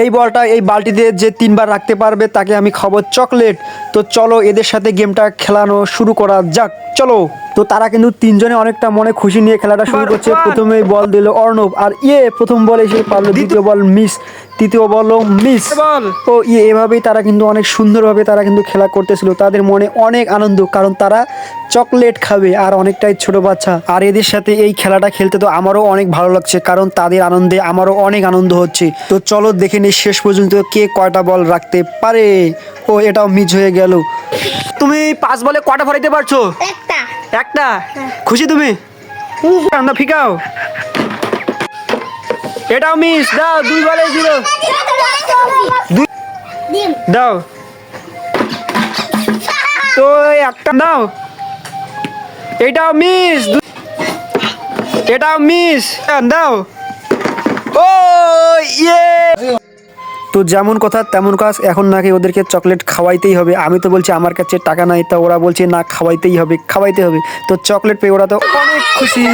এই বলটা এই বালতিতে যে 3বার রাখতে পারবে তাকে আমি খাবো চকলেট। তো চলো এদের সাথে গেমটা খেলানো শুরু করা যাক, চলো। তো তারা কিন্তু 3জনে অনেকটা মনে খুশি নিয়ে খেলাটা শুরু করছে। প্রথমে বল দিল অর্ণব, আর প্রথম বল এসে পারলো, দ্বিতীয় বল মিস, তৃতীয় বলও মিস। ও এভাবেই তারা কিন্তু অনেক সুন্দরভাবে তারা কিন্তু খেলা করতেছিল। তাদের মনে অনেক আনন্দ, কারণ তারা চকলেট খাবে আর অনেকটাই ছোট বাচ্চা। আর এদের সাথে এই খেলাটা খেলতে তো আমারও অনেক ভালো লাগছে, কারণ তাদের আনন্দে আমারও অনেক আনন্দ হচ্ছে। তো চলো দেখে নিই শেষ পর্যন্ত কে কয়টা বল রাখতে পারে। ও এটাও মিস হয়ে গেল। তুমি 5 বলে কয়টা ভরাইতে পারছো? একটা। খুশি তুমি? আমরা ফিকাও। এটাও মিস। দাও 2 বলে 0। দাও তো একটা দাও। এটাও মিস, এটাও মিস। দাও। ও ইয়ে। তো যেমন কথা তেমন কাজ, এখন নাকি ওদেরকে চকলেট খাওয়াইতেই হবে। আমি তো বলছি আমার কাছে টাকা নাই, তা ওরা বলছে না খাওয়াইতেই হবে, খাওয়াইতে হবে। তো চকলেট পেয়ে ওরা তো অনেক খুশি।